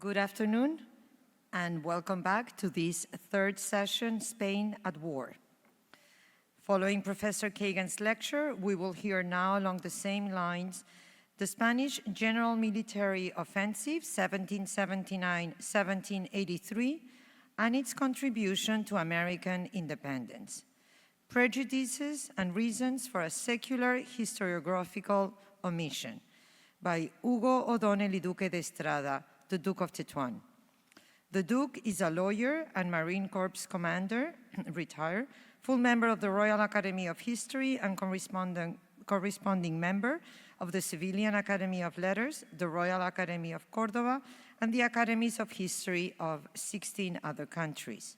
Good afternoon, and welcome back to this third session, Spain at War. Following Professor Kagan's lecture, we will hear now along the same lines the Spanish General Military Offensive, 1779-1783, and its contribution to American independence. Prejudices and Reasons for a Secular Historiographical Omission by Hugo O'Donnell Duque de Estrada, the Duke of Tetuán. The Duke is a lawyer and Marine Corps commander, retired, full member of the Royal Academy of History and corresponding member of the Civilian Academy of Letters, the Royal Academy of Córdoba, and the Academies of History of 16 other countries.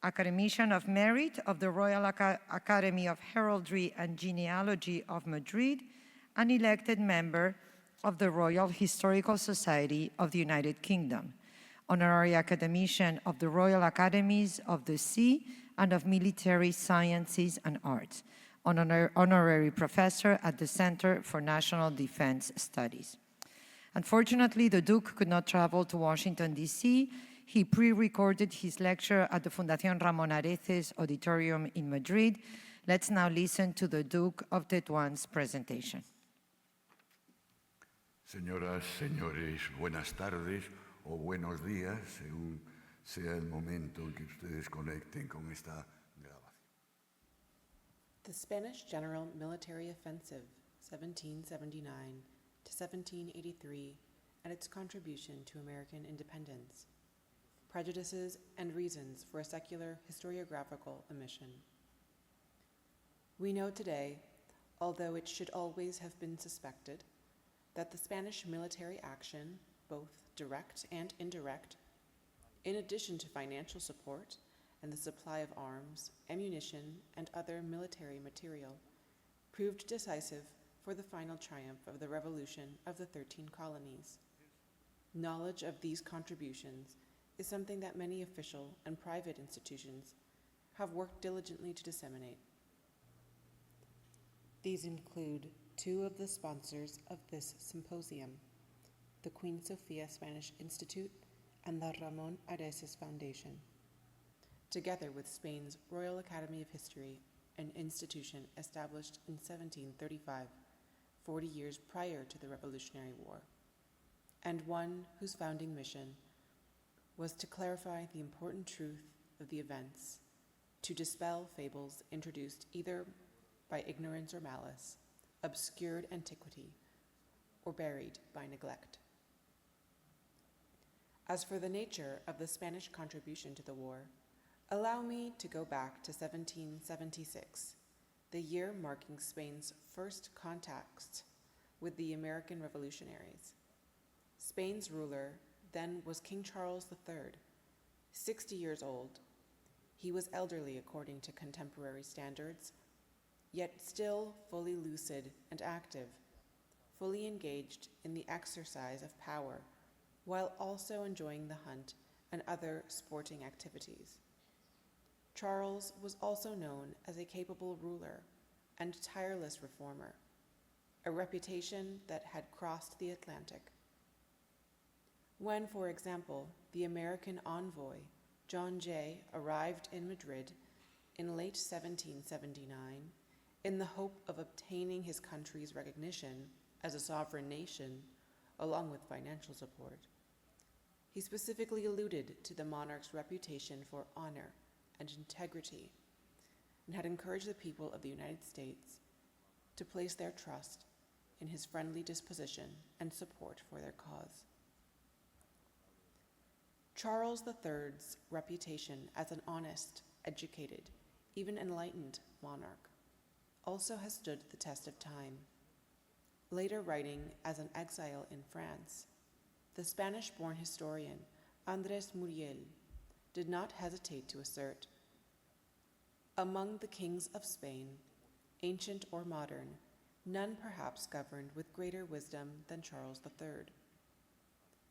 Academician of Merit of the Royal Academy of Heraldry and Genealogy of Madrid, an elected member of the Royal Historical Society of the United Kingdom, honorary academician of the Royal Academies of the Sea and of Military Sciences and Arts, honorary professor at the Center for National Defense Studies. Unfortunately, the Duke could not travel to Washington, D.C. He pre-recorded his lecture at the Fundación Ramón Areces Auditorium in Madrid. Let's now listen to the Duke of Tetuán's presentation. Señoras, señores, buenas tardes o buenos días, según sea el momento en que ustedes conecten con esta grabación. The Spanish General Military Offensive, 1779 to 1783, and its contribution to American independence. Prejudices and Reasons for a Secular Historiographical Omission. We know today, although it should always have been suspected, that the Spanish military action, both direct and indirect, in addition to financial support and the supply of arms, ammunition, and other military material, proved decisive for the final triumph of the revolution of the 13 colonies. Knowledge of these contributions is something that many official and private institutions have worked diligently to disseminate. These include two of the sponsors of this symposium, the Queen Sofia Spanish Institute and the Ramón Areces Foundation, together with Spain's Royal Academy of History, an institution established in 1735, 40 years prior to the Revolutionary War, and one whose founding mission was to clarify the important truth of the events, to dispel fables introduced either by ignorance or malice, obscured antiquity, or buried by neglect. As for the nature of the Spanish contribution to the war, allow me to go back to 1776, the year marking Spain's first contact with the American revolutionaries. Spain's ruler then was King Charles III, 60 years old. He was elderly according to contemporary standards, yet still fully lucid and active, fully engaged in the exercise of power, while also enjoying the hunt and other sporting activities. Charles was also known as a capable ruler and tireless reformer, a reputation that had crossed the Atlantic. When, for example, the American envoy, John Jay, arrived in Madrid in late 1779, in the hope of obtaining his country's recognition as a sovereign nation, along with financial support, he specifically alluded to the monarch's reputation for honor and integrity, and had encouraged the people of the United States to place their trust in his friendly disposition and support for their cause. Charles III's reputation as an honest, educated, even enlightened monarch also has stood the test of time. Later writing as an exile in France, the Spanish-born historian Andrés Muriel did not hesitate to assert, "Among the kings of Spain, ancient or modern, none perhaps governed with greater wisdom than Charles III."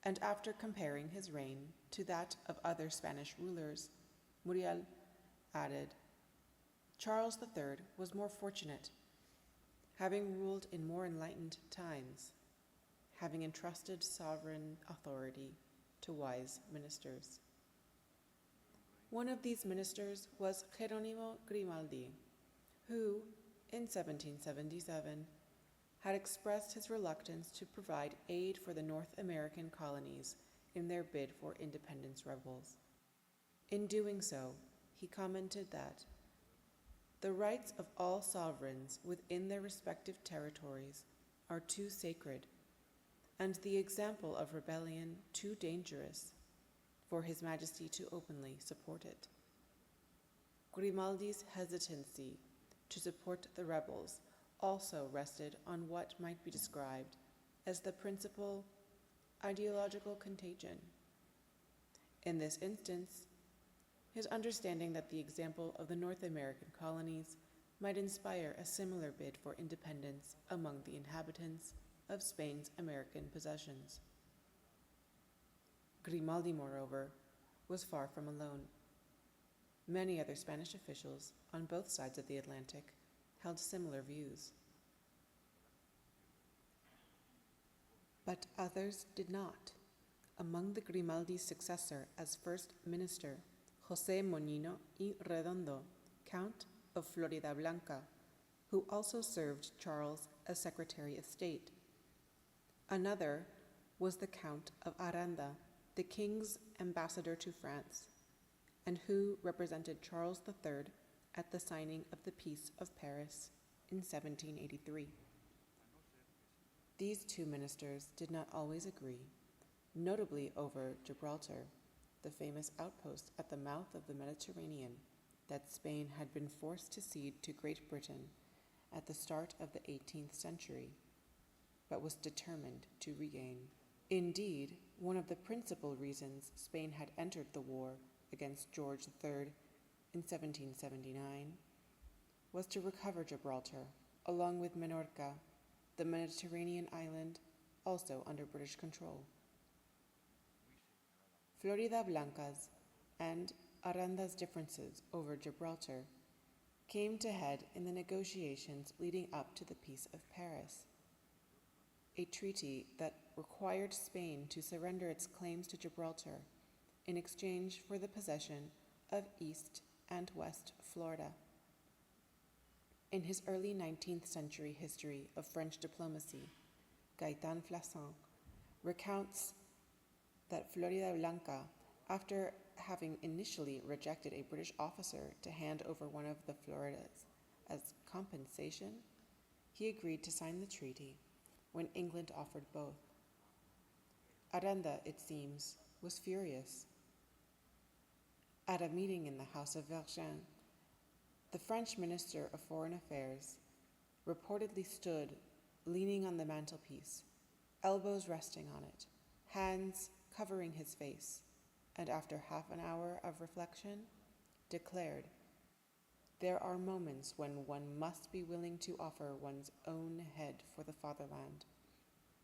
And after comparing his reign to that of other Spanish rulers, Muriel added, "Charles III was more fortunate, having ruled in more enlightened times, having entrusted sovereign authority to wise ministers. One of these ministers was Geronimo Grimaldi, who, in 1777, had expressed his reluctance to provide aid for the North American colonies in their bid for independence rebels. In doing so, he commented that the rights of all sovereigns within their respective territories are too sacred, and the example of rebellion too dangerous for His Majesty to openly support it. Grimaldi's hesitancy to support the rebels also rested on what might be described as the principal ideological contagion. In this instance, his understanding that the example of the North American colonies might inspire a similar bid for independence among the inhabitants of Spain's American possessions. Grimaldi, moreover, was far from alone. Many other Spanish officials on both sides of the Atlantic held similar views. But others did not. Among the Grimaldi's successor as first minister, José Moñino y Redondo, Count of Florida Blanca, who also served Charles as Secretary of State. Another was the Count of Aranda, the king's ambassador to France, and who represented Charles III at the signing of the Peace of Paris in 1783. These two ministers did not always agree, notably over Gibraltar, the famous outpost at the mouth of the Mediterranean that Spain had been forced to cede to Great Britain at the start of the 18th century, but was determined to regain. Indeed, one of the principal reasons Spain had entered the war against George III in 1779 was to recover Gibraltar, along with Minorca, the Mediterranean island also under British control. Florida Blanca's and Aranda's differences over Gibraltar came to head in the negotiations leading up to the Peace of Paris, a treaty that required Spain to surrender its claims to Gibraltar in exchange for the possession of East and West Florida. In his early 19th century history of French diplomacy, Gaëtan Flasson recounts that Florida Blanca, after having initially rejected a British officer to hand over one of the Floridas as compensation, he agreed to sign the treaty when England offered both. Aranda, it seems, was furious. At a meeting in the House of Vergennes, the French Minister of Foreign Affairs reportedly stood leaning on the mantelpiece, elbows resting on it, hands covering his face, and after half an hour of reflection, declared, "There are moments when one must be willing to offer one's own head for the fatherland.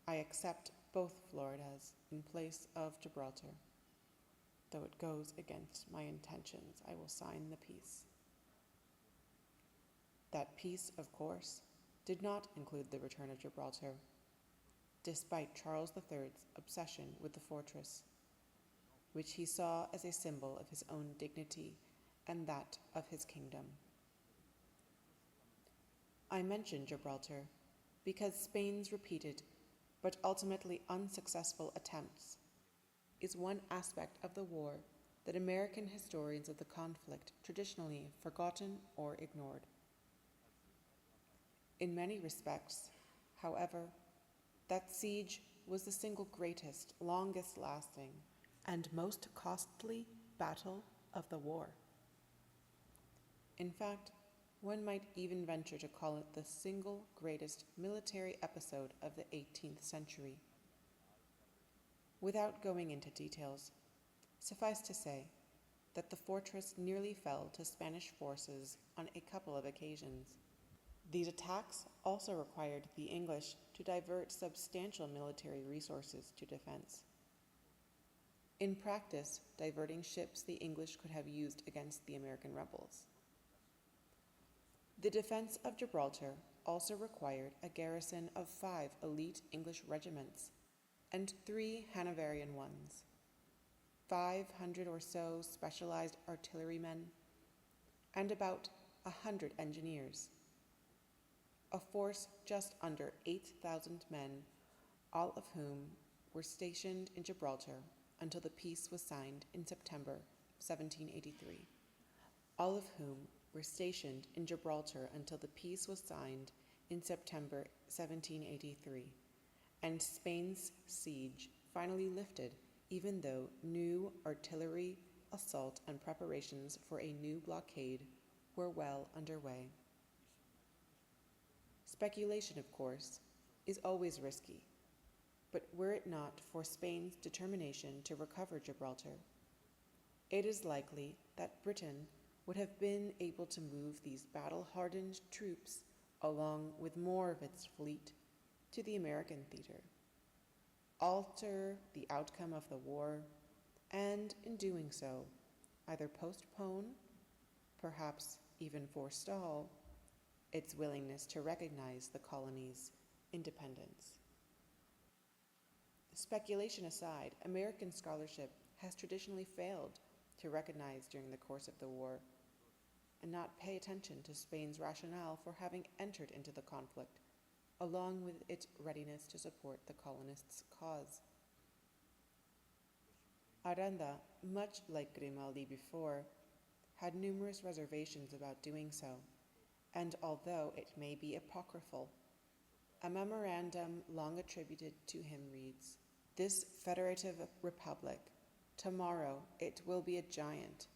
I accept both Floridas in place of Gibraltar. Though it goes against my intentions, I will sign the peace." That peace, of course, did not include the return of Gibraltar, despite Charles III's obsession with the fortress, which he saw as a symbol of his own dignity and that of his kingdom. I mention Gibraltar because Spain's repeated but ultimately unsuccessful attempts is one aspect of the war that American historians of the conflict traditionally forgotten or ignored. In many respects, however, that siege was the single greatest, longest lasting, and most costly battle of the war. In fact, one might even venture to call it the single greatest military episode of the 18th century. Without going into details, suffice to say that the fortress nearly fell to Spanish forces on a couple of occasions. These attacks also required the English to divert substantial military resources to defense. In practice, diverting ships the English could have used against the American rebels. The defense of Gibraltar also required a garrison of 5 elite English regiments and 3 Hanoverian ones. 500 or so specialized artillerymen, and about 100 engineers. A force just under 8,000 men, all of whom were stationed in Gibraltar until the peace was signed in September 1783. All of whom were stationed in Gibraltar until the peace was signed in September 1783, and Spain's siege finally lifted, even though new artillery assault and preparations for a new blockade were well underway. Speculation, of course, is always risky, but were it not for Spain's determination to recover Gibraltar, it is likely that Britain would have been able to move these battle-hardened troops along with more of its fleet to the American theater, alter the outcome of the war, and in doing so, either postpone, perhaps even forestall, its willingness to recognize the colony's independence. Speculation aside, American scholarship has traditionally failed to recognize during the course of the war and not pay attention to Spain's rationale for having entered into the conflict, along with its readiness to support the colonists' cause. Aranda, much like Grimaldi before, had numerous reservations about doing so, and although it may be apocryphal, a memorandum long attributed to him reads, "This federative republic, tomorrow it will be a giant,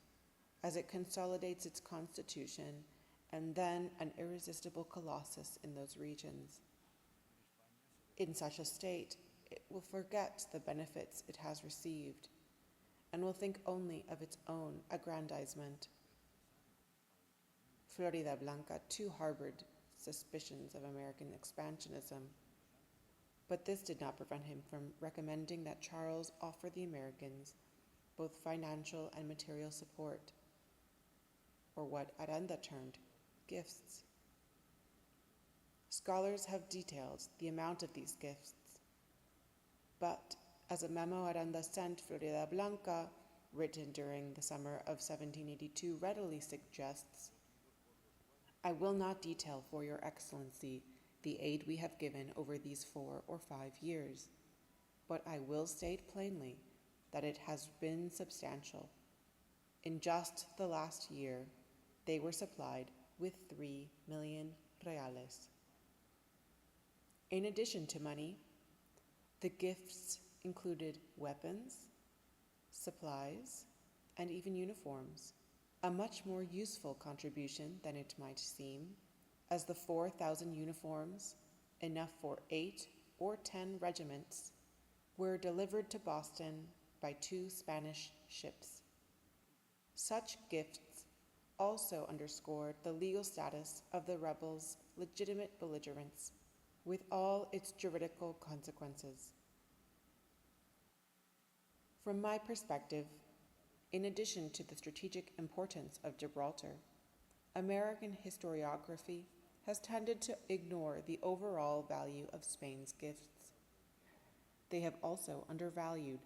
as it consolidates its constitution, and then an irresistible colossus in those regions. In such a state, it will forget the benefits it has received, and will think only of its own aggrandizement." Florida Blanca too harbored suspicions of American expansionism, but this did not prevent him from recommending that Charles offer the Americans both financial and material support, or what Aranda termed gifts. Scholars have detailed the amount of these gifts, but as a memo Aranda sent Florida Blanca, written during the summer of 1782, readily suggests, "I will not detail for your excellency the aid we have given over these 4 or 5 years, but I will state plainly that it has been substantial. In just the last year, they were supplied with 3 million reales. In addition to money, the gifts included weapons, supplies, and even uniforms, a much more useful contribution than it might seem, as the 4,000 uniforms, enough for 8 or 10 regiments, were delivered to Boston by 2 Spanish ships. Such gifts also underscored the legal status of the rebels' legitimate belligerence, with all its juridical consequences. From my perspective, in addition to the strategic importance of Gibraltar, American historiography has tended to ignore the overall value of Spain's gifts. They have also undervalued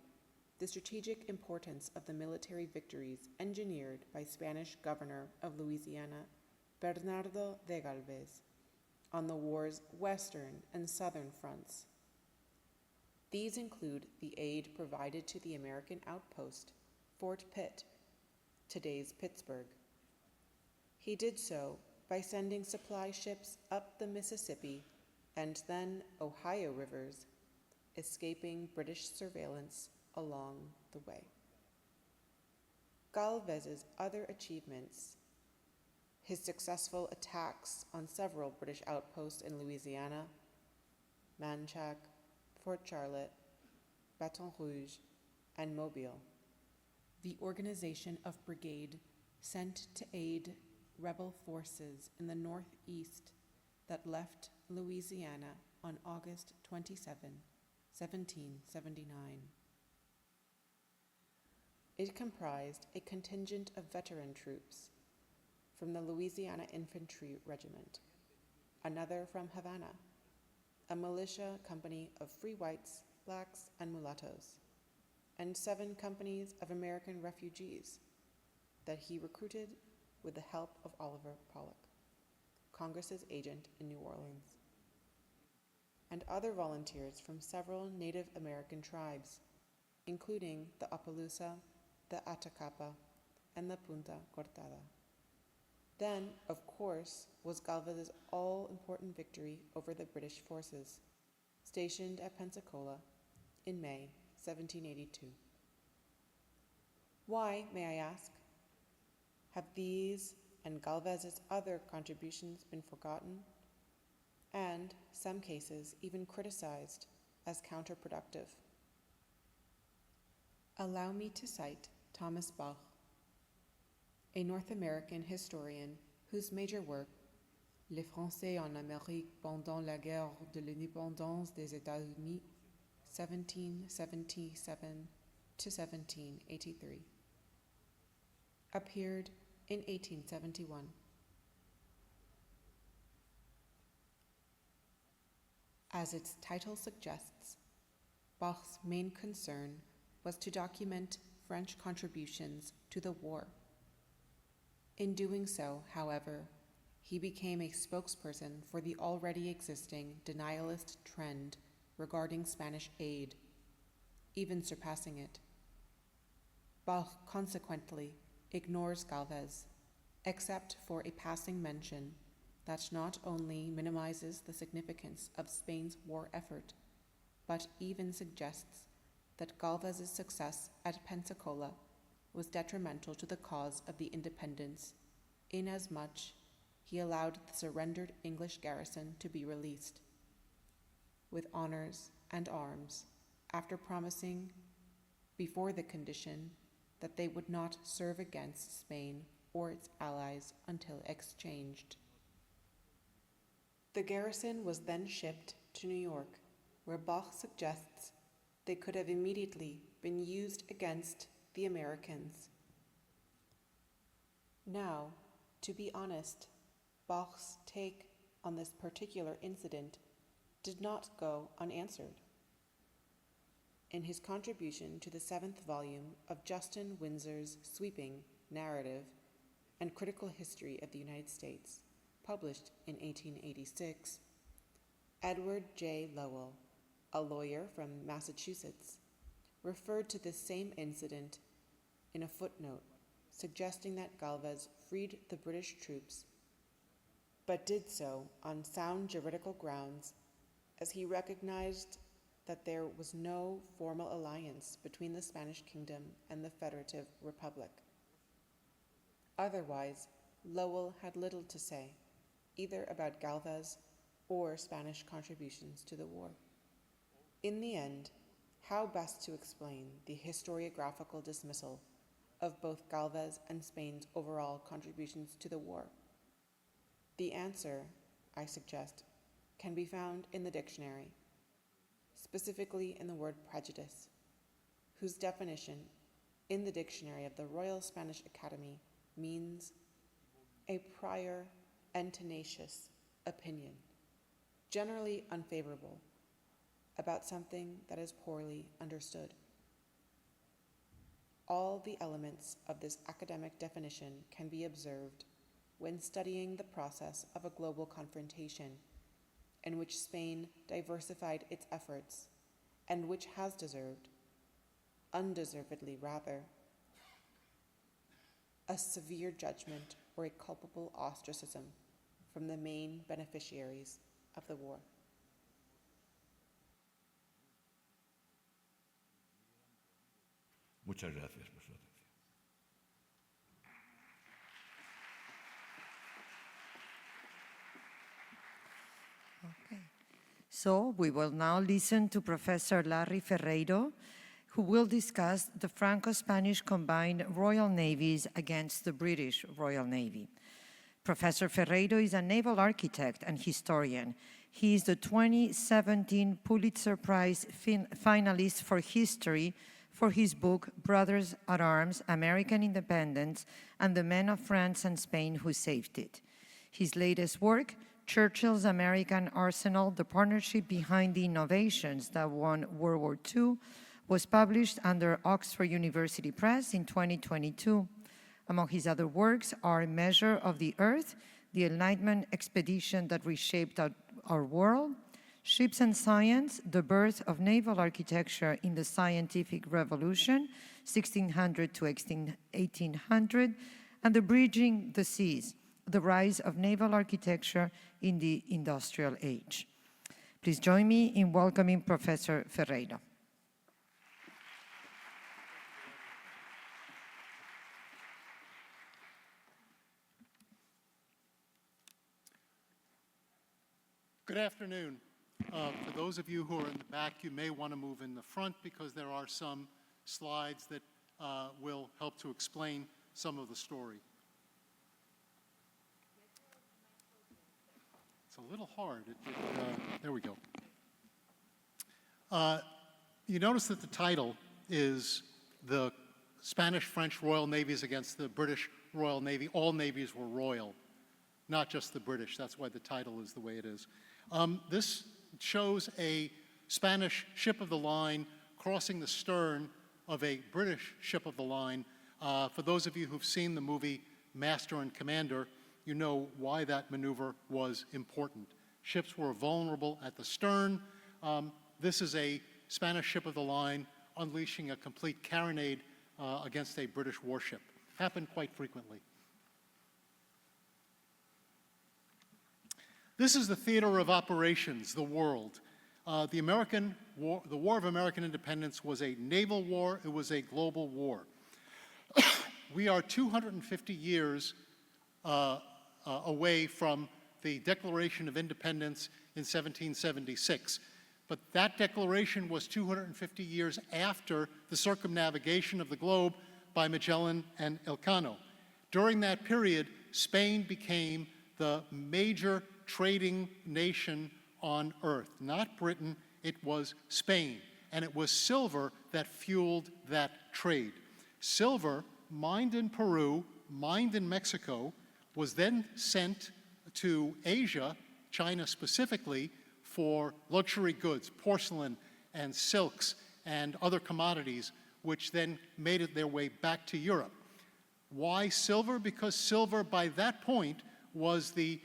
the strategic importance of the military victories engineered by Spanish governor of Louisiana, Bernardo de Galvez, on the war's western and southern fronts. These include the aid provided to the American outpost, Fort Pitt, today's Pittsburgh. He did so by sending supply ships up the Mississippi and then Ohio rivers, escaping British surveillance along the way. Galvez's other achievements, his successful attacks on several British outposts in Louisiana, Manchac, Fort Charlotte, Baton Rouge, and Mobile. The organization of brigade sent to aid rebel forces in the northeast that left Louisiana on August 27, 1779. It comprised a contingent of veteran troops from the Louisiana Infantry Regiment, another from Havana, a militia company of free whites, blacks, and mulattoes, and 7 companies of American refugees that he recruited with the help of Oliver Pollock, Congress's agent in New Orleans, and other volunteers from several Native American tribes, including the Appaloosa, the Atacapa, and the Punta Cortada. Then, of course, was Galvez's all-important victory over the British forces, stationed at Pensacola in May 1782. Why, may I ask, have these and Galvez's other contributions been forgotten, and, some cases, even criticized as counterproductive? Allow me to cite Thomas Bach, a North American historian whose major work, Les Français en Amérique pendant la guerre de l'indépendance des États-Unis, 1777 to 1783, appeared in 1871. As its title suggests, Bach's main concern was to document French contributions to the war. In doing so, however, he became a spokesperson for the already existing denialist trend regarding Spanish aid, even surpassing it. Bach consequently ignores Galvez, except for a passing mention that not only minimizes the significance of Spain's war effort, but even suggests that Galvez's success at Pensacola was detrimental to the cause of the independence, inasmuch he allowed the surrendered English garrison to be released, with honors and arms, after promising, before the condition, that they would not serve against Spain or its allies until exchanged. The garrison was then shipped to New York, where Bach suggests they could have immediately been used against the Americans. Now, to be honest, Bach's take on this particular incident did not go unanswered. In his contribution to the 7th volume of Justin Windsor's sweeping narrative and critical history of the United States, published in 1886, Edward J. Lowell, a lawyer from Massachusetts, referred to this same incident in a footnote, suggesting that Galvez freed the British troops, but did so on sound juridical grounds, as he recognized that there was no formal alliance between the Spanish kingdom and the Federative Republic. Otherwise, Lowell had little to say, either about Galvez or Spanish contributions to the war. In the end, how best to explain the historiographical dismissal of both Galvez and Spain's overall contributions to the war? The answer, I suggest, can be found in the dictionary, specifically in the word prejudice, whose definition in the dictionary of the Royal Spanish Academy means a prior and tenacious opinion, generally unfavorable, about something that is poorly understood. All the elements of this academic definition can be observed when studying the process of a global confrontation in which Spain diversified its efforts and which has deserved, undeservedly rather, a severe judgment or a culpable ostracism from the main beneficiaries of the war. Muchas gracias por su atención. Okay. So we will now listen to Professor Larrie Ferreiro, who will discuss the Franco-Spanish combined Royal Navies against the British Royal Navy. Professor Ferreiro is a naval architect and historian. He is the 2017 Pulitzer Prize finalist for history for his book, Brothers at Arms, American Independence and the Men of France and Spain Who Saved It. His latest work, Churchill's American Arsenal, the partnership behind the innovations that won World War II, was published under Oxford University Press in 2022. Among his other works are Measure of the Earth, the Enlightenment Expedition that Reshaped Our World, Ships and Science, the Birth of Naval Architecture in the Scientific Revolution, 1600 to 1800, and The Bridging the Seas, the Rise of Naval Architecture in the Industrial Age. Please join me in welcoming Professor Ferreiro. Good afternoon. For those of you who are in the back, you may want to move in the front because there are some slides that will help to explain some of the story. It's a little hard. There we go. You notice that the title is the Spanish-French Royal Navies against the British Royal Navy. All navies were royal, not just the British. That's why the title is the way it is. This shows a Spanish ship of the line crossing the stern of a British ship of the line. For those of you who've seen the movie Master and Commander, you know why that maneuver was important. Ships were vulnerable at the stern. This is a Spanish ship of the line unleashing a complete carronade against a British warship. Happened quite frequently. This is the theater of operations, the world. The War of American Independence was a naval war. It was a global war. We are 250 years away from the Declaration of Independence in 1776. But that declaration was 250 years after the circumnavigation of the globe by Magellan and Elcano. During that period, Spain became the major trading nation on earth. Not Britain, it was Spain. And it was silver that fueled that trade. Silver, mined in Peru, mined in Mexico, was then sent to Asia, China specifically, for luxury goods, porcelain and silks and other commodities, which then made it their way back to Europe. Why silver? Because silver by that point was the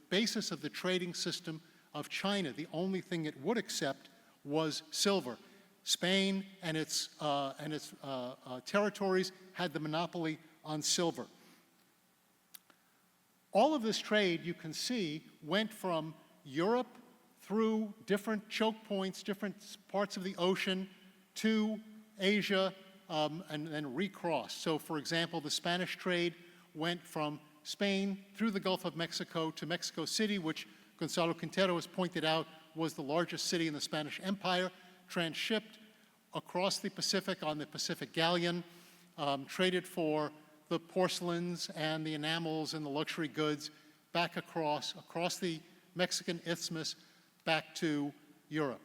basis of the trading system of China. The only thing it would accept was silver. Spain and its territories had the monopoly on silver. All of this trade, you can see, went from Europe through different choke points, different parts of the ocean, to Asia, and then recrossed. So, for example, the Spanish trade went from Spain through the Gulf of Mexico to Mexico City, which Gonzalo Quintero has pointed out was the largest city in the Spanish Empire, transshipped across the Pacific on the Pacific Galleon, traded for the porcelains and the enamels and the luxury goods back across the Mexican Isthmus back to Europe.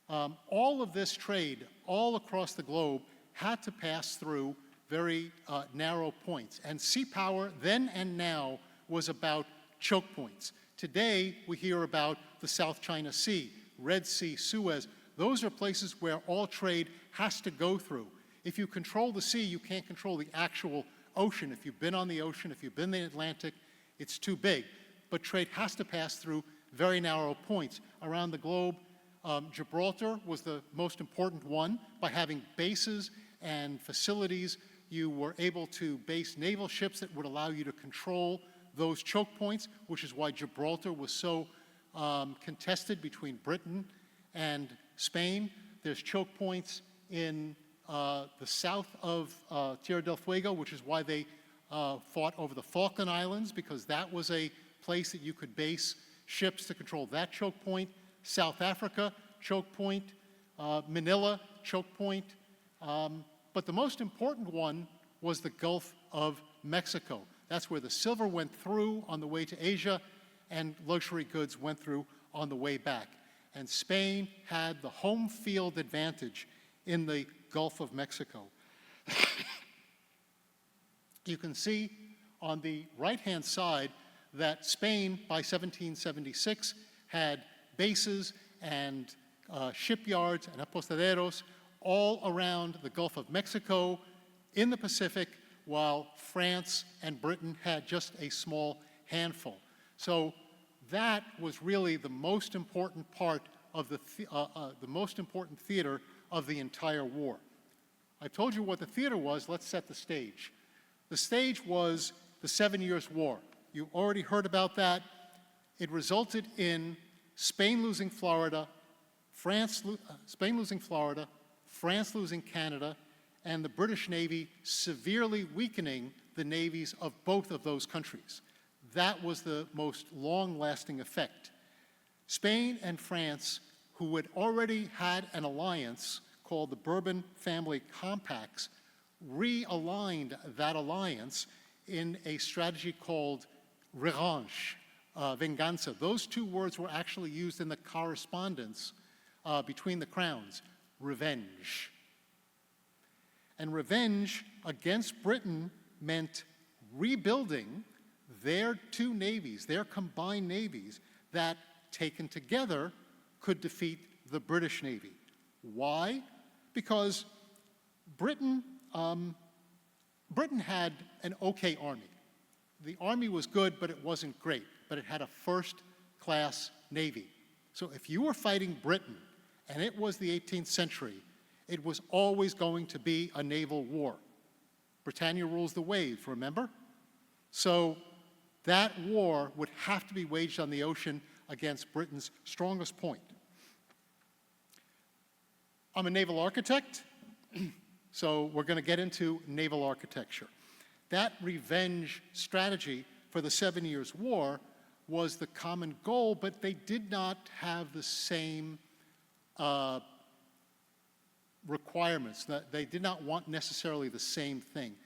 All of this trade all across the globe had to pass through very narrow points. And sea power then and now was about choke points. Today, we hear about the South China Sea, Red Sea, Suez. Those are places where all trade has to go through. If you control the sea, you can't control the actual ocean. If you've been on the ocean, if you've been in the Atlantic, it's too big. But trade has to pass through very narrow points. Around the globe, Gibraltar was the most important one. By having bases and facilities, you were able to base naval ships that would allow you to control those choke points, which is why Gibraltar was so contested between Britain and Spain. There's choke points in the south of Tierra del Fuego, which is why they fought over the Falkland Islands, because that was a place that you could base ships to control that choke point. South Africa, choke point. Manila, choke point. But the most important one was the Gulf of Mexico. That's where the silver went through on the way to Asia and luxury goods went through on the way back. And Spain had the home field advantage in the Gulf of Mexico. You can see on the right-hand side that Spain, by 1776, had bases and shipyards and apostaderos all around the Gulf of Mexico, in the Pacific, while France and Britain had just a small handful. So that was really the most important part of the most important theater of the entire war. I told you what the theater was. Let's set the stage. The stage was the 7 Years' War. You already heard about that. It resulted in Spain losing Florida, Spain losing Florida, France losing Canada, and the British Navy severely weakening the navies of both of those countries. That was the most long-lasting effect. Spain and France, who had already had an alliance called the Bourbon Family Compacts, realigned that alliance in a strategy called revanche, venganza. Those two words were actually used in the correspondence between the crowns, revenge. And revenge against Britain meant rebuilding their two navies, their combined navies, that, taken together, could defeat the British Navy. Why? Because Britain had an okay army. The army was good, but it wasn't great, but it had a first-class navy. So if you were fighting Britain, and it was the 18th century, it was always going to be a naval war. Britannia rules the waves, remember? So that war would have to be waged on the ocean against Britain's strongest point. I'm a naval architect, so we're going to get into naval architecture. That revenge strategy for the 7 Years' War was the common goal, but they did not have the same requirements. They did not want necessarily the same thing.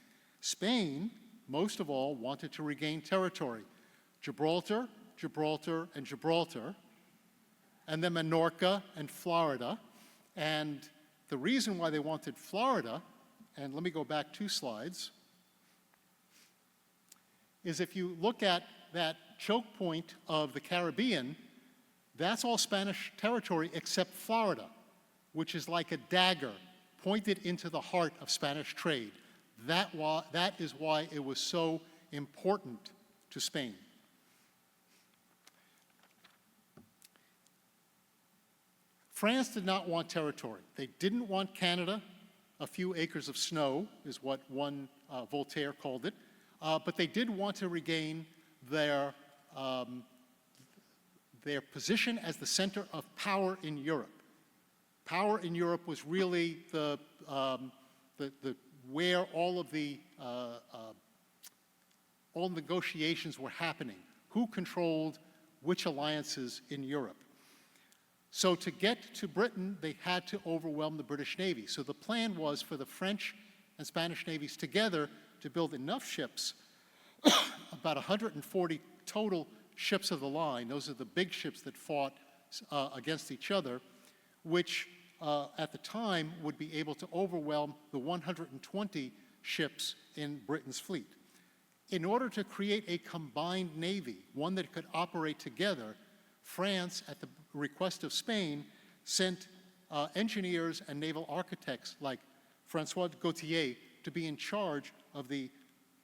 Spain, most of all, wanted to regain territory. Gibraltar, Gibraltar, and Gibraltar, and then Minorca and Florida. And the reason why they wanted Florida, and let me go back 2 slides, is if you look at that choke point of the Caribbean, that's all Spanish territory except Florida, which is like a dagger pointed into the heart of Spanish trade. That is why it was so important to Spain. France did not want territory. They didn't want Canada. A few acres of snow is what one Voltaire called it. But they did want to regain their position as the center of power in Europe. Power in Europe was really where all negotiations were happening. Who controlled which alliances in Europe? So to get to Britain, they had to overwhelm the British Navy. So the plan was for the French and Spanish navies together to build enough ships, about 140 total ships of the line. Those are the big ships that fought against each other, which at the time would be able to overwhelm the 120 ships in Britain's fleet. In order to create a combined navy, one that could operate together, France, at the request of Spain, sent engineers and naval architects like Francois Gautier to be in charge of the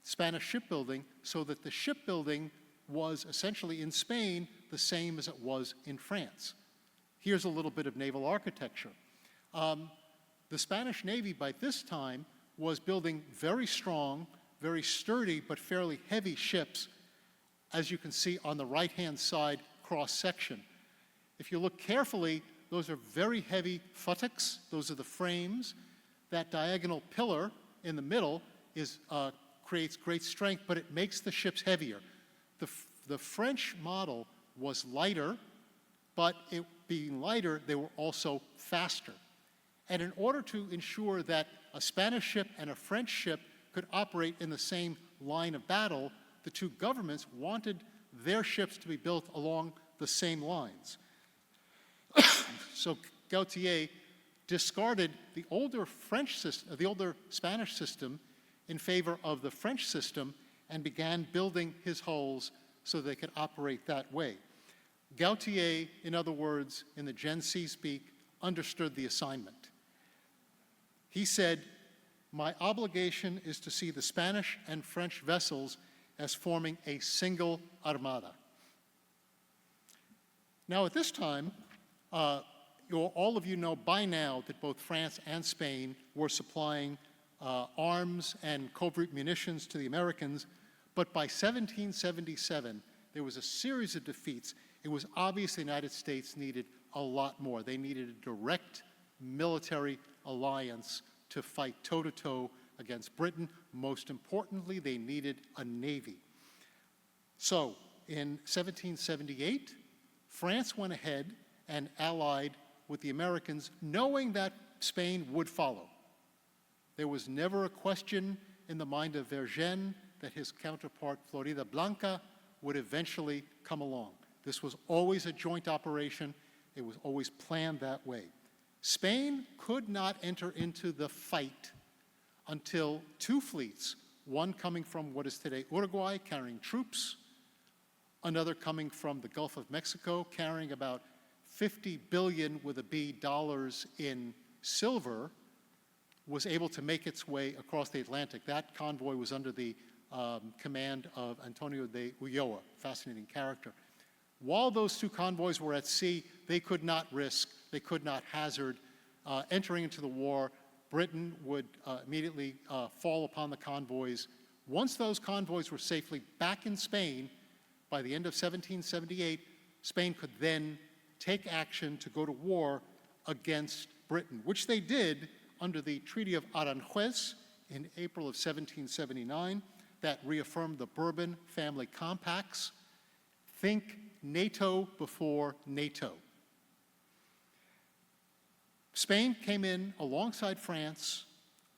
Spanish shipbuilding, so that the shipbuilding was essentially in Spain the same as it was in France. Here's a little bit of naval architecture. The Spanish Navy by this time was building very strong, very sturdy, but fairly heavy ships, as you can see on the right-hand side cross-section. If you look carefully, those are very heavy futtocks. Those are the frames. That diagonal pillar in the middle creates great strength, but it makes the ships heavier. The French model was lighter, but it being lighter, they were also faster. And in order to ensure that a Spanish ship and a French ship could operate in the same line of battle, the two governments wanted their ships to be built along the same lines. So Gautier discarded the older Spanish system in favor of the French system and began building his hulls so they could operate that way. Gautier, in other words, in the Gen C speak, understood the assignment. He said, "My obligation is to see the Spanish and French vessels as forming a single armada." Now, at this time, all of you know by now that both France and Spain were supplying arms and covert munitions to the Americans, but by 1777, there was a series of defeats. It was obvious the United States needed a lot more. They needed a direct military alliance to fight toe-to-toe against Britain. Most importantly, they needed a navy. So, in 1778, France went ahead and allied with the Americans, knowing that Spain would follow. There was never a question in the mind of Vergennes that his counterpart, Florida Blanca, would eventually come along. This was always a joint operation. It was always planned that way. Spain could not enter into the fight until two fleets, one coming from what is today Uruguay, carrying troops, another coming from the Gulf of Mexico, carrying about $50 billion with a B dollars in silver, was able to make its way across the Atlantic. That convoy was under the command of Antonio de Ulloa, fascinating character. While those two convoys were at sea, they could not risk, they could not hazard entering into the war. Britain would immediately fall upon the convoys. Once those convoys were safely back in Spain, by the end of 1778, Spain could then take action to go to war against Britain, which they did under the Treaty of Aranjuez in April of 1779 that reaffirmed the Bourbon family compacts. Think NATO before NATO. Spain came in alongside France,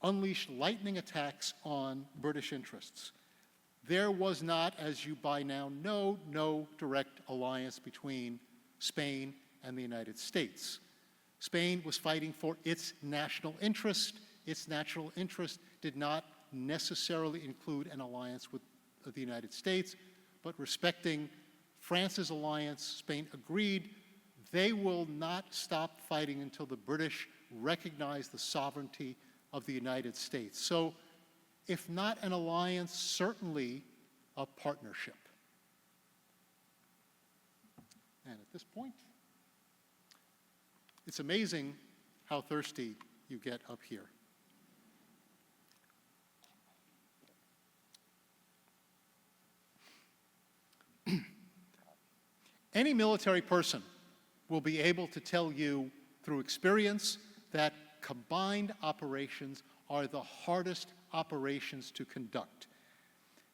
unleashed lightning attacks on British interests. There was not, as you by now know, no direct alliance between Spain and the United States. Spain was fighting for its national interest. Its national interest did not necessarily include an alliance with the United States, but respecting France's alliance, Spain agreed they will not stop fighting until the British recognize the sovereignty of the United States. So, if not an alliance, certainly a partnership. And at this point, it's amazing how thirsty you get up here. Any military person will be able to tell you through experience that combined operations are the hardest operations to conduct.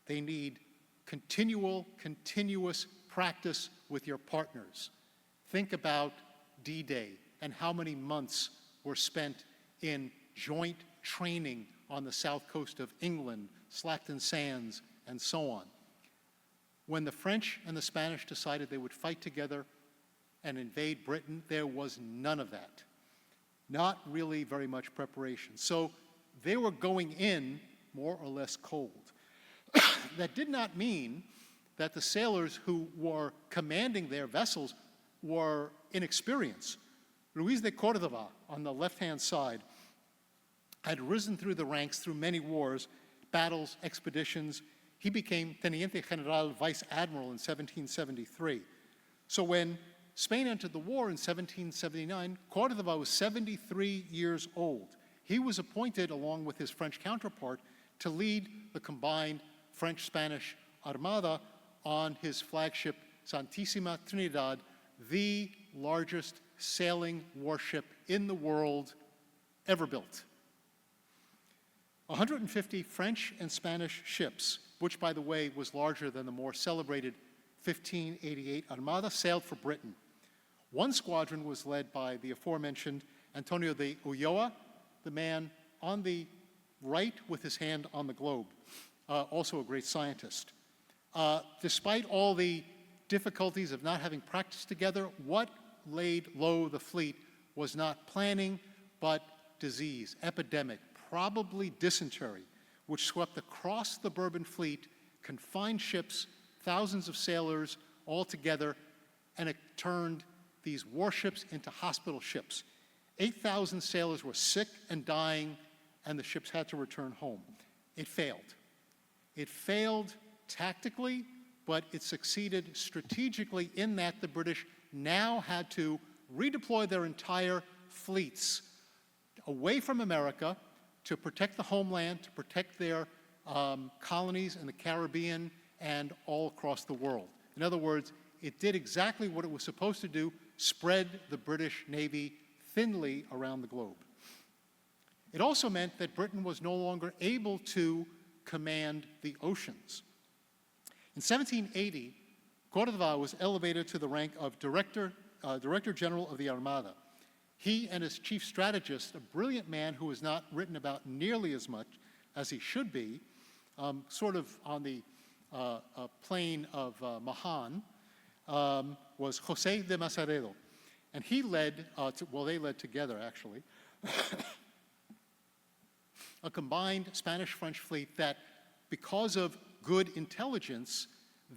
They need continuous practice with your partners. Think about D-Day and how many months were spent in joint training on the south coast of England, Slacton Sands, and so on. When the French and the Spanish decided they would fight together and invade Britain, there was none of that. Not really very much preparation. So they were going in more or less cold. That did not mean that the sailors who were commanding their vessels were inexperienced. Luis de Cordova, on the left-hand side, had risen through the ranks through many wars, battles, expeditions. He became Teniente General Vice Admiral in 1773. So when Spain entered the war in 1779, Cordova was 73 years old. He was appointed, along with his French counterpart, to lead the combined French-Spanish Armada on his flagship Santísima Trinidad, the largest sailing warship in the world ever built. 150 French and Spanish ships, which, by the way, was larger than the more celebrated 1588 Armada, sailed for Britain. One squadron was led by the aforementioned Antonio de Ulloa, the man on the right with his hand on the globe, also a great scientist. Despite all the difficulties of not having practiced together, what laid low the fleet was not planning, but disease, epidemic, probably dysentery, which swept across the Bourbon fleet, confined ships, thousands of sailors all together, and it turned these warships into hospital ships. 8,000 sailors were sick and dying, and the ships had to return home. It failed. It failed tactically, but it succeeded strategically in that the British now had to redeploy their entire fleets away from America to protect the homeland, to protect their colonies in the Caribbean and all across the world. In other words, it did exactly what it was supposed to do, spread the British Navy thinly around the globe. It also meant that Britain was no longer able to command the oceans. In 1780, Córdoba was elevated to the rank of Director General of the Armada. He and his chief strategist, a brilliant man who is not written about nearly as much as he should be, sort of on the plane of Mahan, was José de Maceredo. And he led, they led together actually, a combined Spanish-French fleet that, because of good intelligence,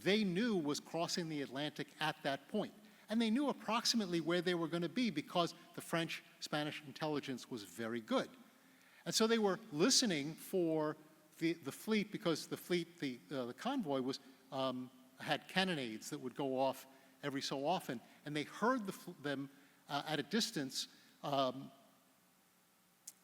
they knew was crossing the Atlantic at that point. And they knew approximately where they were going to be because the French-Spanish intelligence was very good. And so they were listening for the fleet, because the fleet, the convoy was, had cannonades that would go off every so often. And they heard them at a distance.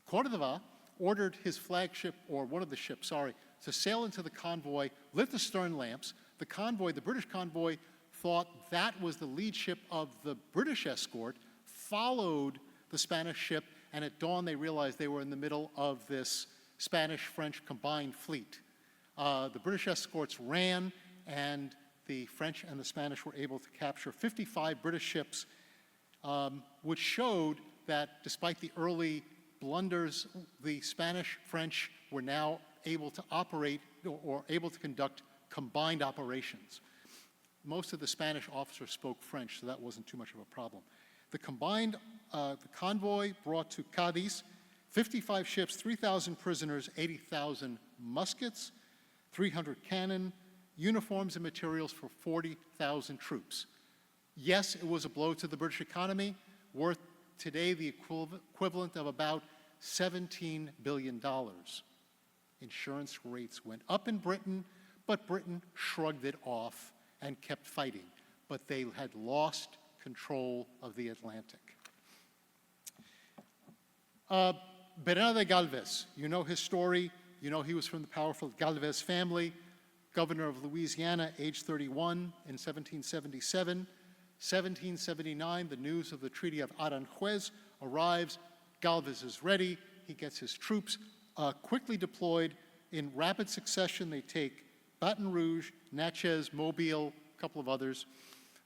Córdoba ordered his flagship, or one of the ships, sorry, to sail into the convoy, lit the stern lamps. The convoy, the British convoy, thought that was the lead ship of the British escort, followed the Spanish ship, and at dawn they realized they were in the middle of this Spanish-French combined fleet. The British escorts ran, and the French and the Spanish were able to capture 55 British ships, which showed that despite the early blunders, the Spanish-French were now able to operate or able to conduct combined operations. Most of the Spanish officers spoke French, so that wasn't too much of a problem. The convoy brought to Cadiz 55 ships, 3,000 prisoners, 80,000 muskets, 300 cannon, uniforms and materials for 40,000 troops. Yes, it was a blow to the British economy, worth today the equivalent of about $17 billion. Insurance rates went up in Britain, but Britain shrugged it off and kept fighting. But they had lost control of the Atlantic. Bernal de Galvez, you know his story. You know he was from the powerful Galvez family, governor of Louisiana, age 31 in 1777. 1779, the news of the Treaty of Aranjuez arrives. Galvez is ready. He gets his troops quickly deployed. In rapid succession, they take Baton Rouge, Natchez, Mobile, a couple of others.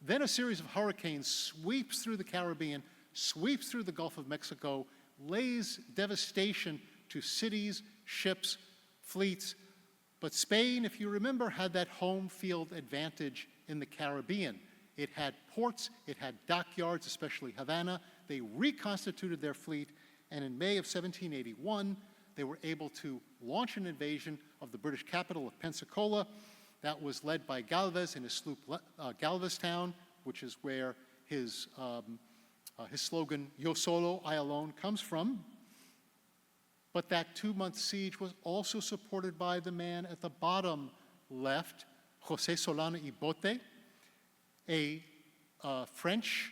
Then a series of hurricanes sweeps through the Caribbean, sweeps through the Gulf of Mexico, lays devastation to cities, ships, fleets. But Spain, if you remember, had that home field advantage in the Caribbean. It had ports, it had dockyards, especially Havana. They reconstituted their fleet, and in May of 1781, they were able to launch an invasion of the British capital of Pensacola. That was led by Galvez in his sloop Galveztown, which is where his slogan, "Yo solo, I alone," comes from. But that 2-month siege was also supported by the man at the bottom left, José Solano y Bote, a French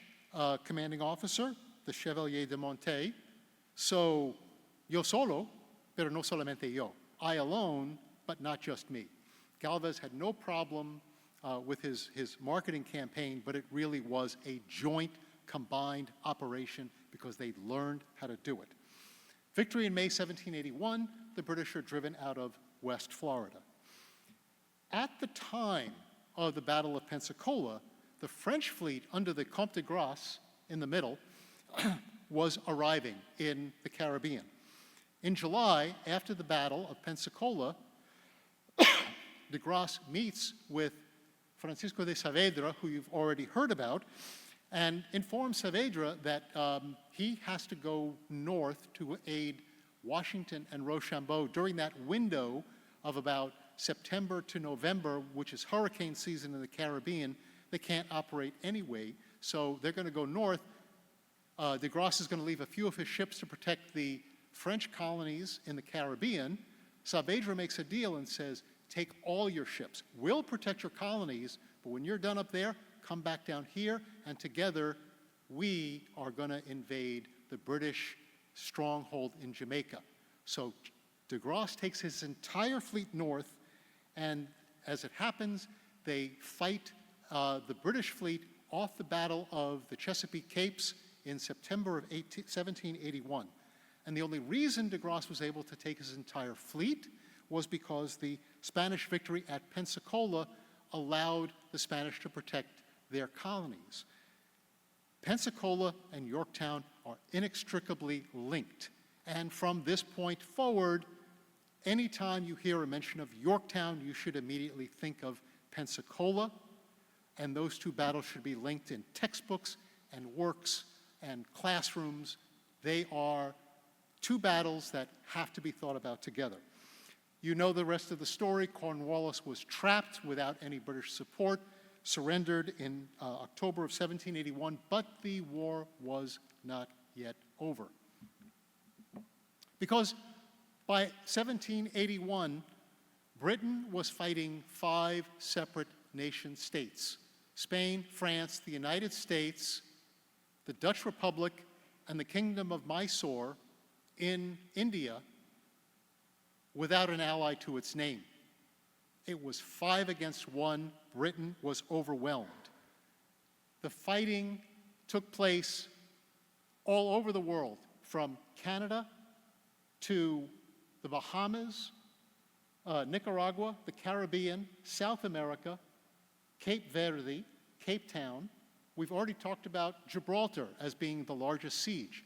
commanding officer, the Chevalier de Monte. So, yo solo, pero no solamente yo. I alone, but not just me. Galvez had no problem with his marketing campaign, but it really was a joint, combined operation because they learned how to do it. Victory in May 1781, the British are driven out of West Florida. At the time of the Battle of Pensacola, the French fleet under the Comte de Grasse in the middle was arriving in the Caribbean. In July, after the Battle of Pensacola, de Grasse meets with Francisco de Saavedra, who you've already heard about, and informs Saavedra that he has to go north to aid Washington and Rochambeau during that window of about September to November, which is hurricane season in the Caribbean. They can't operate anyway, so they're going to go north. De Grasse is going to leave a few of his ships to protect the French colonies in the Caribbean. Saavedra makes a deal and says, take all your ships. We'll protect your colonies, but when you're done up there, come back down here, and together we are going to invade the British stronghold in Jamaica. So De Grasse takes his entire fleet north, and as it happens, they fight the British fleet off the Battle of the Chesapeake Capes in September of 1781. And the only reason De Grasse was able to take his entire fleet was because the Spanish victory at Pensacola allowed the Spanish to protect their colonies. Pensacola and Yorktown are inextricably linked. And from this point forward, anytime you hear a mention of Yorktown, you should immediately think of Pensacola, and those two battles should be linked in textbooks and works and classrooms. They are two battles that have to be thought about together. You know the rest of the story. Cornwallis was trapped without any British support, surrendered in October of 1781, but the war was not yet over. Because by 1781, Britain was fighting 5 separate nation states: Spain, France, the United States, the Dutch Republic, and the Kingdom of Mysore in India, without an ally to its name. It was 5 against 1. Britain was overwhelmed. The fighting took place all over the world, from Canada to the Bahamas, Nicaragua, the Caribbean, South America, Cape Verde, Cape Town. We've already talked about Gibraltar as being the largest siege.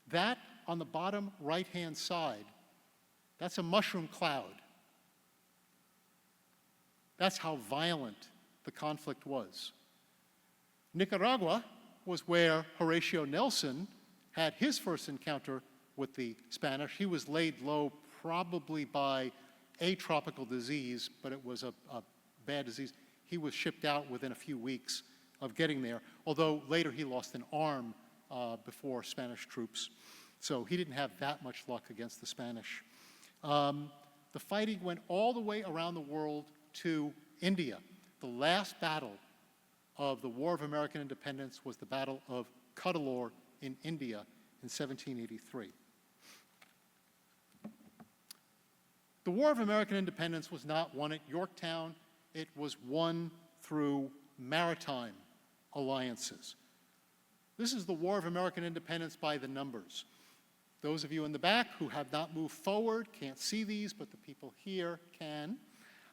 That, on the bottom right-hand side, that's a mushroom cloud. That's how violent the conflict was. Nicaragua was where Horatio Nelson had his first encounter with the Spanish. He was laid low probably by a tropical disease, but it was a bad disease. He was shipped out within a few weeks of getting there, although later he lost an arm before Spanish troops. So he didn't have that much luck against the Spanish. The fighting went all the way around the world to India. The last battle of the War of American Independence was the Battle of Cuddalore in India in 1783. The War of American Independence was not won at Yorktown. It was won through maritime alliances. This is the War of American Independence by the numbers. Those of you in the back who have not moved forward can't see these, but the people here can.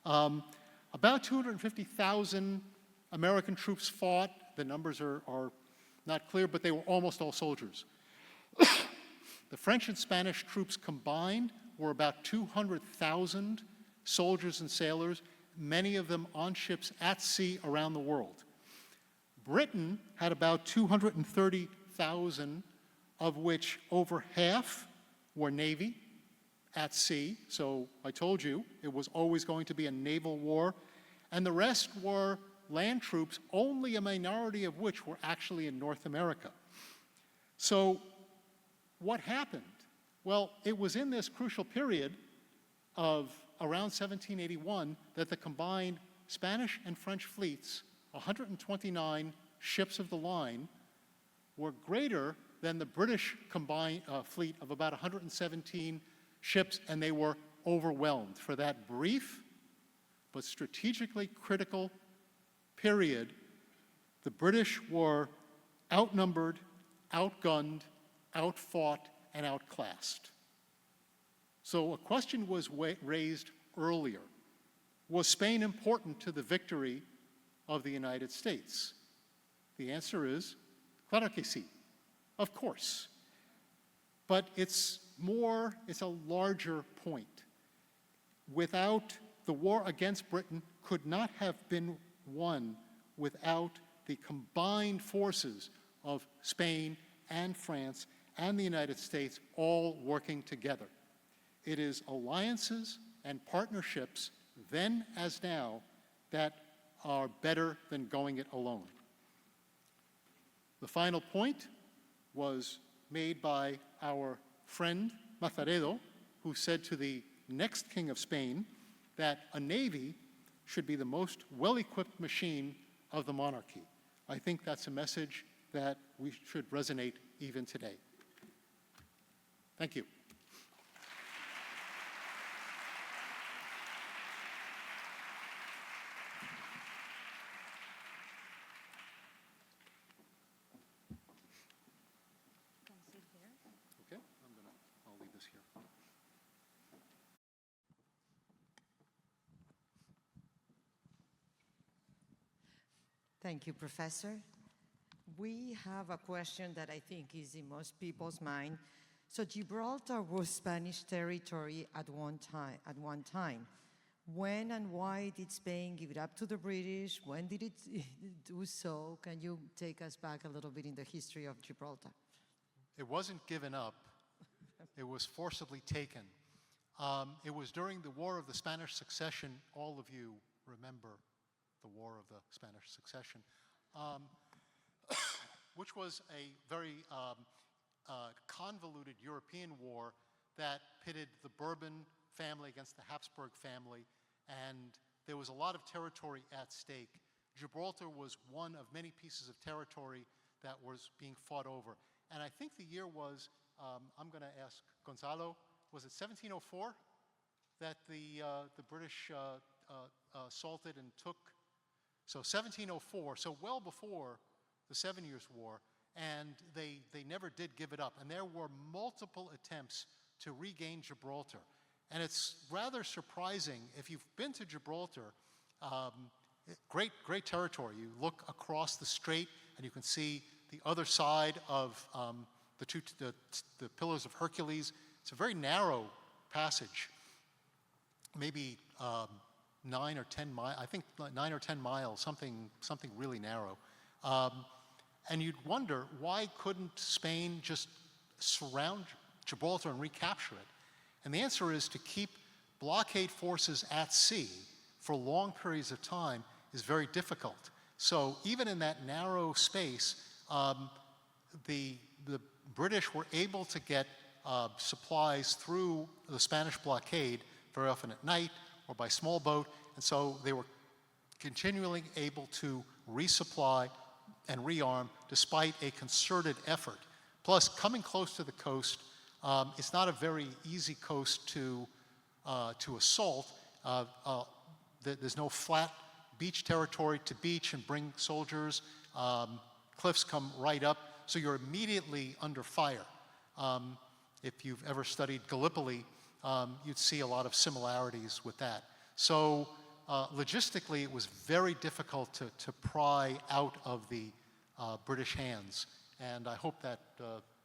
About 250,000 American troops fought. The numbers are not clear, but they were almost all soldiers. The French and Spanish troops combined were about 200,000 soldiers and sailors, many of them on ships at sea around the world. Britain had about 230,000, of which over half were Navy at sea. So I told you it was always going to be a naval war. And the rest were land troops, only a minority of which were actually in North America. So what happened? Well, it was in this crucial period of around 1781 that the combined Spanish and French fleets, 129 ships of the line, were greater than the British combined fleet of about 117 ships, and they were overwhelmed. For that brief but strategically critical period, the British were outnumbered, outgunned, outfought, and outclassed. So a question was raised earlier. Was Spain important to the victory of the United States? The answer is, claro que sí, of course. But it's a larger point. Without the war against Britain could not have been won without the combined forces of Spain and France and the United States all working together. It is alliances and partnerships, then as now, that are better than going it alone. The final point, was made by our friend Mazzaredo, who said to the next king of Spain that a navy should be the most well-equipped machine of the monarchy. I think that's a message that we should resonate even today. Thank you. Okay, I'll leave this here. Thank you, Professor. We have a question that I think is in most people's mind. So Gibraltar was Spanish territory at one time. When and why did Spain give it up to the British? When did it do so? Can you take us back a little bit in the history of Gibraltar? It wasn't given up. It was forcibly taken. It was during the War of the Spanish Succession. All of you remember the War of the Spanish Succession, which was a very convoluted European war that pitted the Bourbon family against the Habsburg family, and there was a lot of territory at stake. Gibraltar was one of many pieces of territory that was being fought over. And I think the year was, I'm going to ask Gonzalo, was it 1704 that the British assaulted and took? So 1704, so well before the 7 Years' War, and they never did give it up. And there were multiple attempts to regain Gibraltar. And it's rather surprising, if you've been to Gibraltar, great territory. You look across the strait and you can see the other side of the Pillars of Hercules. It's a very narrow passage, maybe 9 or 10 miles, I think 9 or 10 miles, something really narrow. And you'd wonder, why couldn't Spain just surround Gibraltar and recapture it? And the answer is to keep blockade forces at sea for long periods of time is very difficult. So even in that narrow space, the British were able to get supplies through the Spanish blockade, very often at night or by small boat, and so they were continually able to resupply and rearm despite a concerted effort. Plus, coming close to the coast, it's not a very easy coast to assault. There's no flat beach territory to beach and bring soldiers. Cliffs come right up, so you're immediately under fire. If you've ever studied Gallipoli, you'd see a lot of similarities with that. So logistically, it was very difficult to pry out of the British hands. And I hope that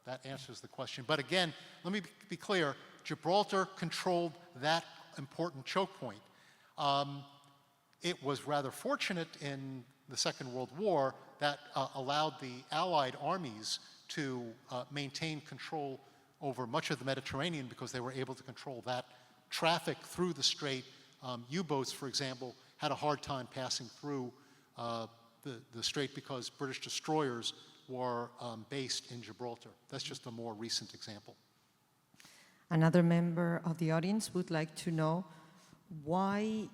that answers the question. But again, let me be clear, Gibraltar controlled that important choke point. It was rather fortunate in the Second World War that allowed the Allied armies to maintain control over much of the Mediterranean because they were able to control that traffic through the strait. U-boats, for example, had a hard time passing through the strait because British destroyers were based in Gibraltar. That's just a more recent example. Another member of the audience would like to know why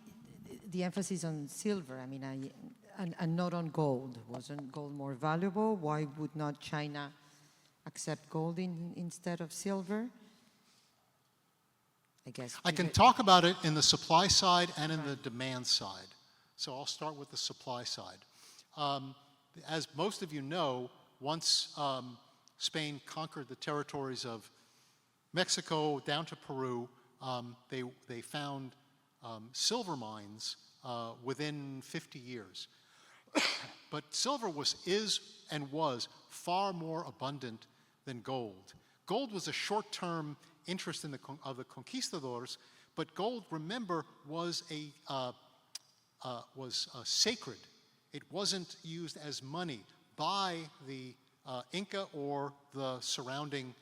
the emphasis on silver, and not on gold. Wasn't gold more valuable? Why would not China accept gold instead of silver? I guess. I can talk about it in the supply side and in the demand side. So I'll start with the supply side. As most of you know, once Spain conquered the territories of Mexico down to Peru, they found silver mines within 50 years. But silver is and was far more abundant than gold. Gold was a short-term interest of the conquistadors, but gold, remember, was sacred. It wasn't used as money by the Inca or the surrounding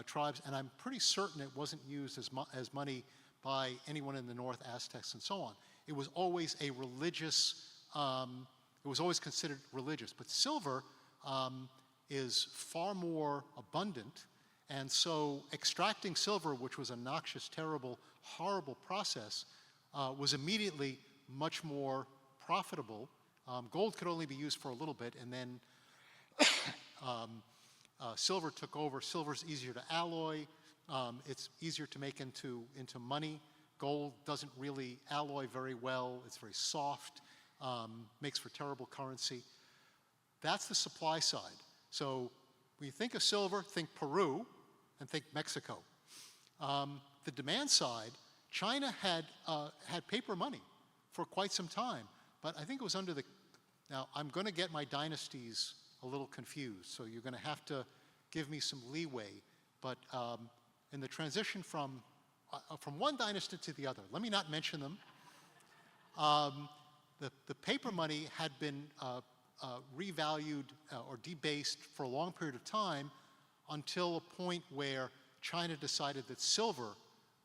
tribes, and I'm pretty certain it wasn't used as money by anyone in the North, Aztecs, and so on. It was always a religious, it was always considered religious. But silver is far more abundant, and so extracting silver, which was a noxious, terrible, horrible process, was immediately much more profitable. Gold could only be used for a little bit, and then silver took over. Silver's easier to alloy. It's easier to make into money. Gold doesn't really alloy very well. It's very soft, makes for terrible currency. That's the supply side. So when you think of silver, think Peru and think Mexico. The demand side, China had paper money for quite some time, but I think it was under the, now I'm going to get my dynasties a little confused, so you're going to have to give me some leeway, but in the transition from one dynasty to the other, let me not mention them, the paper money had been revalued or debased for a long period of time until a point where China decided that silver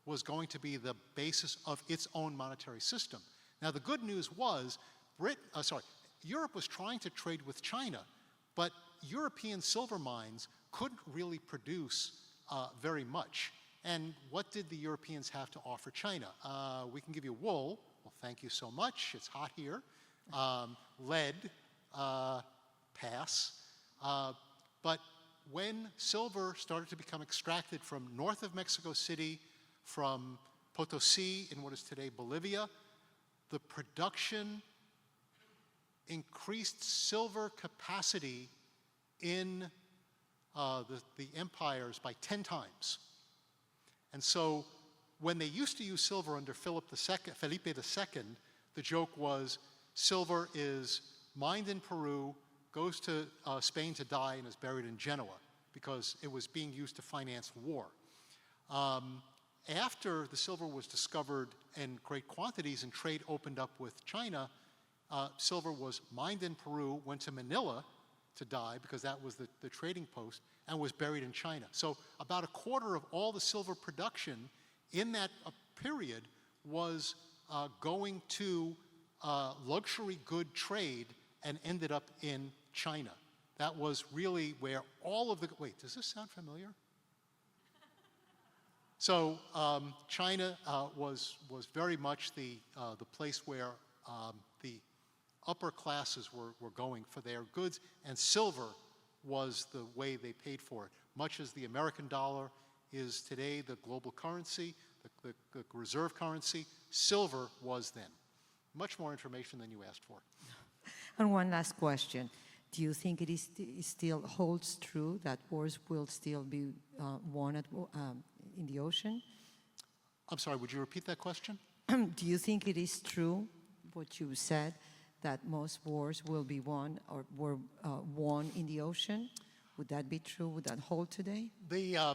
was going to be the basis of its own monetary system. Now the good news was, Europe was trying to trade with China, but European silver mines couldn't really produce very much. And what did the Europeans have to offer China? We can give you wool. Well, thank you so much. It's hot here. Lead, pass. But when silver started to become extracted from north of Mexico City, from Potosi in what is today Bolivia, the production increased silver capacity in the empires by 10 times. And so when they used to use silver under Felipe II, the joke was silver is mined in Peru, goes to Spain to die, and is buried in Genoa because it was being used to finance war. After the silver was discovered in great quantities and trade opened up with China, silver was mined in Peru, went to Manila to die because that was the trading post, and was buried in China. So about a quarter of all the silver production in that period was going to luxury good trade and ended up in China. That was really where all of the, wait, does this sound familiar? So China was very much the place where the upper classes were going for their goods, and silver was the way they paid for it. Much as the American dollar is today the global currency, the reserve currency, silver was then. Much more information than you asked for. And one last question. Do you think it still holds true that wars will still be won in the ocean? I'm sorry, would you repeat that question? Do you think it is true, what you said, that most wars will be won or were won in the ocean? Would that be true? Would that hold today? The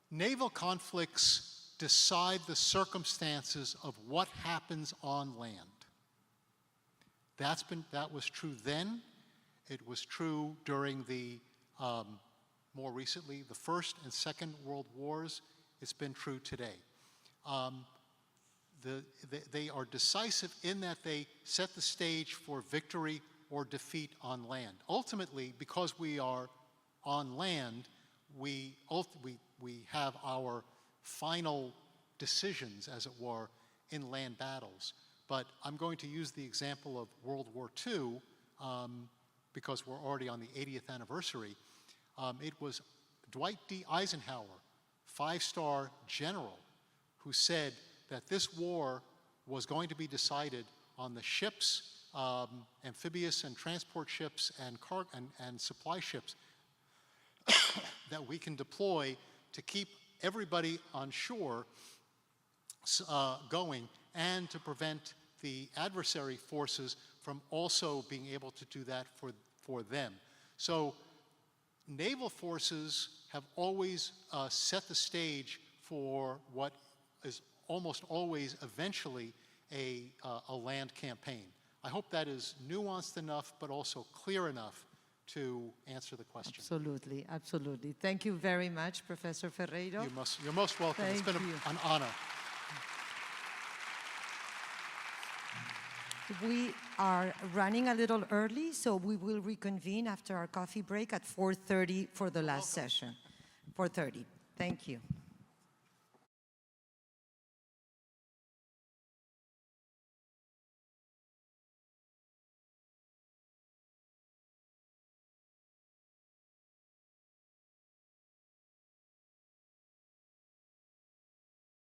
naval conflicts decide the circumstances of what happens on land. That was true then. It was true during the, more recently, the First and Second World Wars. It's been true today. They are decisive in that they set the stage for victory or defeat on land. Ultimately, because we are on land, we have our final decisions, as it were, in land battles. But I'm going to use the example of World War II, because we're already on the 80th anniversary. It was Dwight D. Eisenhower, five-star general, who said that this war was going to be decided on the ships, amphibious and transport ships and supply ships that we can deploy to keep everybody on shore going, and to prevent the adversary forces from also being able to do that for them. So naval forces have always set the stage for what is almost always eventually a land campaign. I hope that is nuanced enough, but also clear enough to answer the question. Absolutely, absolutely. Thank you very much, Professor Ferreiro. You're most welcome. It's been an honor. We are running a little early, so we will reconvene after our coffee break at 4:30 for the last session. 4:30. Thank you.